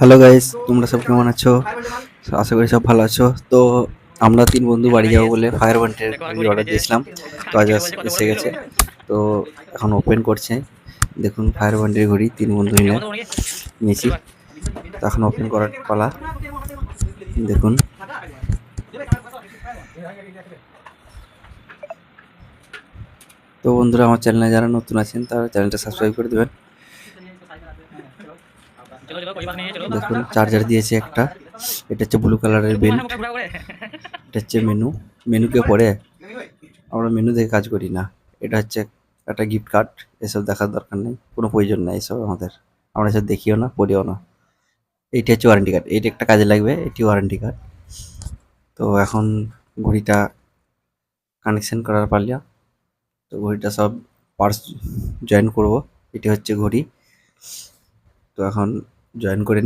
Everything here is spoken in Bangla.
হ্যালো গাইস, তোমরা সব কেমন আছো? আশা করি সব ভালো আছো। তো আমরা 3 বন্ধু বাড়ি যাবো বলে ফায়ার ব্র্যান্ডের ঘড়ি অর্ডার দিয়েছিলাম। তো আজ এসে গেছে। তো এখন ওপেন করছে। দেখুন ফায়ার ব্র্যান্ডের ঘড়ি 3 বন্ধু মিলে নিয়েছি। তো এখন ওপেন করার পালা। দেখুন। তো বন্ধুরা, আমার চ্যানেলে যারা নতুন আছেন তারা চ্যানেলটা সাবস্ক্রাইব করে দেবেন। দেখুন চার্জার দিয়েছে একটা। এটা হচ্ছে ব্লু কালারের বেল্ট। এটা হচ্ছে মেনুকে পড়ে আমরা মেনু দেখে কাজ করি না। এটা হচ্ছে একটা গিফট কার্ড। এসব দেখার দরকার নেই, কোনো প্রয়োজন নাই এসব আমাদের। আমরা এসব দেখিও না, পড়িও না। এইটা হচ্ছে ওয়ারেন্টি কার্ড, এইটা একটা কাজে লাগবে, এটি ওয়ারেন্টি কার্ড। তো এখন ঘড়িটা কানেকশন করার পালিয়া। তো ঘড়িটা সব পার্টস জয়েন করব। এটি হচ্ছে ঘড়ি। তো এখন জয়েন করে